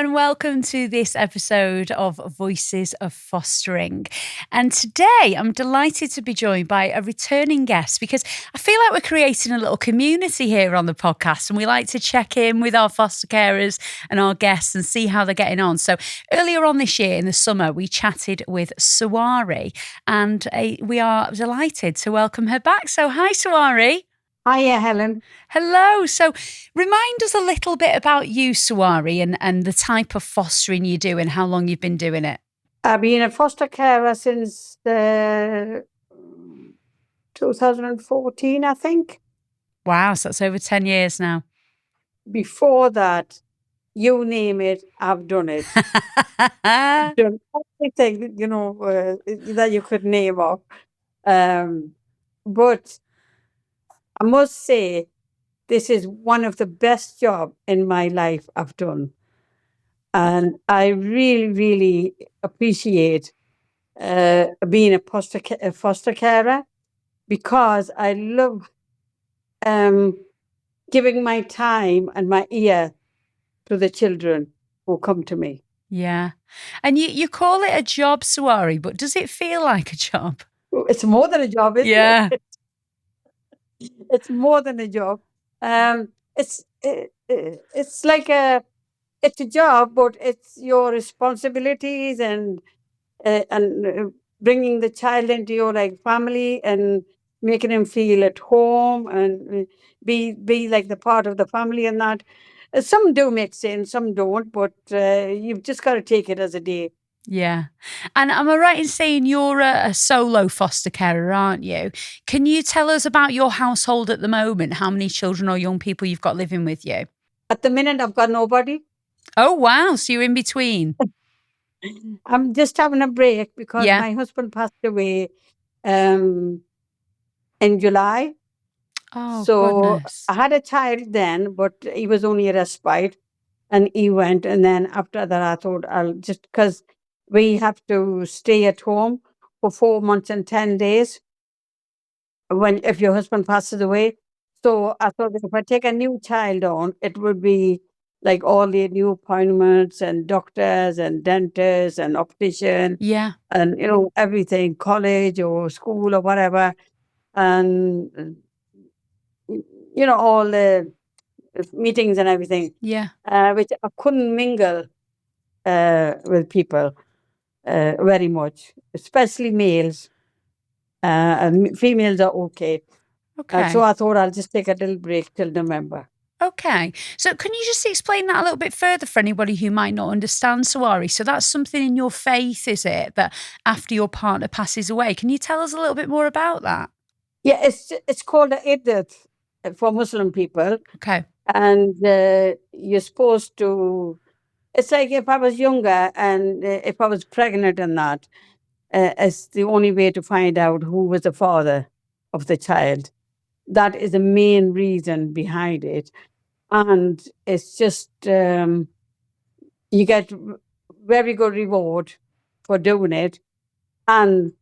and welcome to this episode of Voices of Fostering. And today I'm delighted to be joined by a returning guest because I feel like we're creating a little community here on the podcast, and we like to check in with our foster carers and our guests and see how they're getting on. So earlier on this year in the summer, we chatted with Sawari, and we are delighted to welcome her back. So hi, Sawari. Hiya, Helen. Hello. So remind us a little bit about you, Sawari, and the type of fostering you do and how long you've been doing it. I've been a foster carer since 2014, I think. Wow, so that's over 10 years now. Before that, you name it, I've done it. I've done everything, that you could name off. But I must say, this is one of the best jobs in my life I've done. And I really, really appreciate being a foster carer because I love giving my time and my ear to the children who come to me. Yeah. And you call it a job, Sawari, but does it feel like a job? It's more than a job, isn't Yeah. it? It's more than a job. It's like it's a job, but it's your responsibilities and bringing the child into your family and making him feel at home and be like the part of the family and that. Some do make sense, some don't, but you've just got to take it as a day. Yeah. And am I right in saying you're a solo foster carer, aren't you? Can you tell us about your household at the moment? How many children or young people you've got living with you? At the minute, I've got nobody. Oh, wow. So you're in between. I'm just having a break because Yeah. my husband passed away in July. Oh, So goodness. I had a child then, but he was only a respite and he went. And then after that, I thought I'll just, because we have to stay at home for 4 months and 10 days if your husband passes away. So I thought if I take a new child on, it would be like all the new appointments and doctors and dentists and optician Yeah. and, everything, college or school or whatever. And, all the meetings and everything, Yeah. which I couldn't mingle with people very much, especially males. And females are okay. Okay. So I thought I'll just take a little break till November. Okay. So can you just explain that a little bit further for anybody who might not understand, Sawari? So that's something in your faith, is it, that after your partner passes away? Can you tell us a little bit more about that? Yeah, it's called a iddat for Muslim people. Okay. And you're supposed to, it's like if I was younger and if I was pregnant and that, it's the only way to find out who was the father of the child. That is the main reason behind it. And it's just, you get very good reward for doing it. And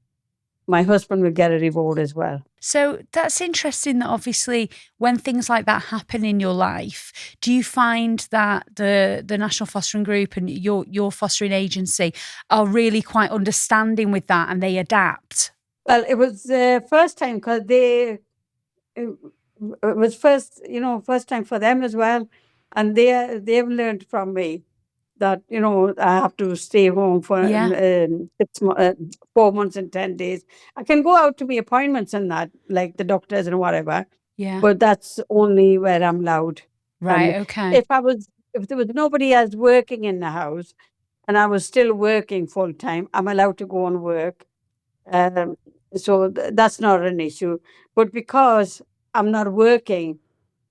my husband will get a reward as well. So that's interesting that obviously when things like that happen in your life, do you find that the National Fostering Group and your fostering agency are really quite understanding with that and they adapt? Well, it was the first time because it was first time for them as well. And they've learned from me that, I have to stay home for Yeah. 4 months and 10 days. I can go out to my appointments and that, like the doctors and whatever, Yeah. but that's only where I'm allowed. Right. And Okay. if there was nobody else working in the house and I was still working full time, I'm allowed to go and work. So that's not an issue. But because I'm not working,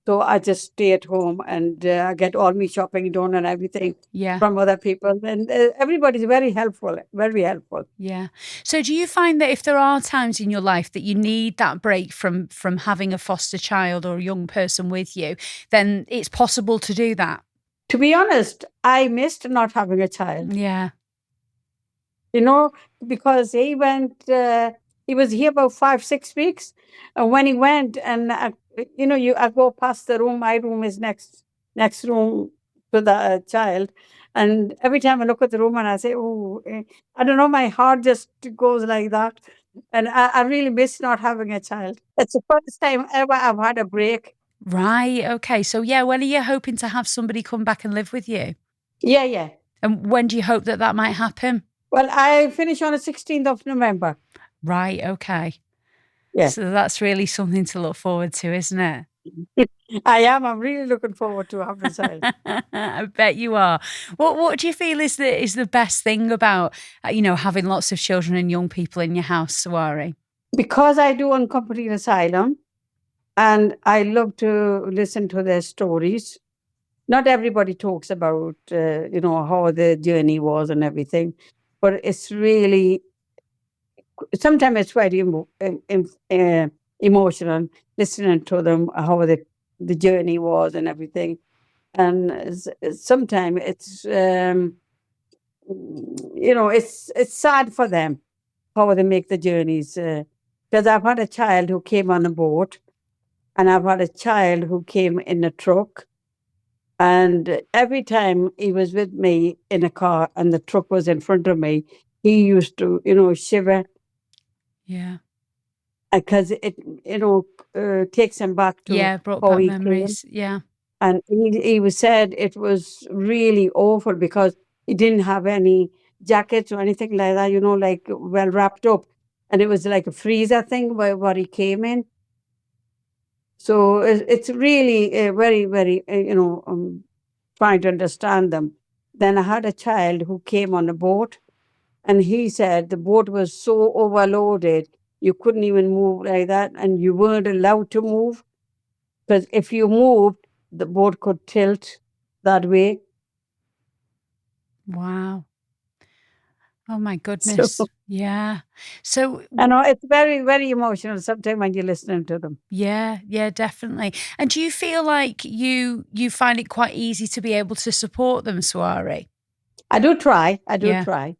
so I just stay at home and I get all my shopping done and everything Yeah. from other people. And everybody's very helpful, very helpful. Yeah. So do you find that if there are times in your life that you need that break from having a foster child or a young person with you, then it's possible to do that? To be honest, I missed not having a child, Yeah. because he went, he was here about 5, 6 weeks. And when he went, and I go past the room, my room is next room to the child. And every time I look at the room and I say, oh, I don't know, my heart just goes like that. And I really miss not having a child. It's the first time ever I've had a break. Right. Okay. So, yeah, when are you hoping to have somebody come back and live with you? Yeah, yeah. And when do you hope that that might happen? Well, I finish on the 16th of November. Right. Okay. Yeah. So that's really something to look forward to, isn't it? I am. I'm really looking forward to having a child. I bet you are. What do you feel is the best thing about having lots of children and young people in your house, Sawari? Because I do Unaccompanied Asylum and I love to listen to their stories. Not everybody talks about, how the journey was and everything, but it's really, sometimes it's very emotional listening to them, how the journey was and everything. And sometimes it's sad for them how they make the journeys. Because I've had a child who came on a boat, and I've had a child who came in a truck. And every time he was with me in a car and the truck was in front of me, he used to, shiver Yeah. because it, takes him back to Yeah, brought how back he came. memories. Yeah. And he was said it was really awful because he didn't have any jackets or anything like that, like well wrapped up. And it was like a freezer thing where he came in. So it's really very, very, trying to understand them. Then I had a child who came on a boat, and he said the boat was so overloaded, you couldn't even move like that, and you weren't allowed to move because if you moved, the boat could tilt that way. Wow. Oh my So goodness. Yeah. So I know it's very, very emotional sometimes when you're listening to them. yeah, definitely. And do you feel like you find it quite easy to be able to support them, Sawari? I do try. I do Yeah. try.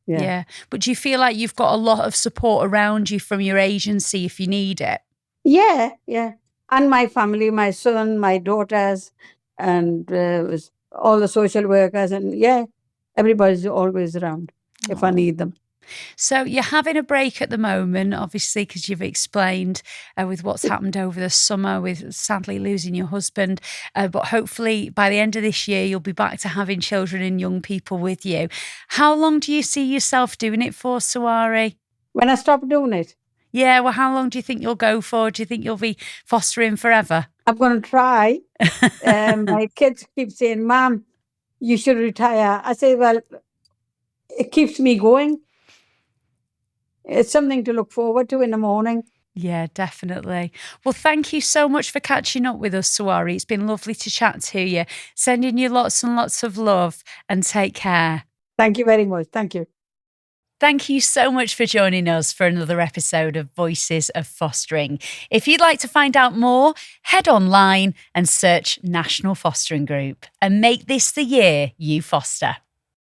Yeah. Yeah. But do you feel like you've got a lot of support around you from your agency if you need it? Yeah, yeah. And my family, my son, my daughters, and all the social workers, and yeah, everybody's always around if I Oh. need them. So you're having a break at the moment, obviously, because you've explained with what's happened over the summer with sadly losing your husband. But hopefully by the end of this year, you'll be back to having children and young people with you. How long do you see yourself doing it for, Sawari? When I stop doing it, Yeah, well, how long do you think you'll go for? Do you think you'll be fostering forever? I'm going to try. My kids keep saying, Mom, you should retire. I say, well, it keeps me going. It's something to look forward to in the morning. Yeah, definitely. Well, thank you so much for catching up with us, Sawari. It's been lovely to chat to you. Sending you lots and lots of love and take care. Thank you very much. Thank you. Thank you so much for joining us for another episode of Voices of Fostering. If you'd like to find out more, head online and search National Fostering Group and make this the year you foster.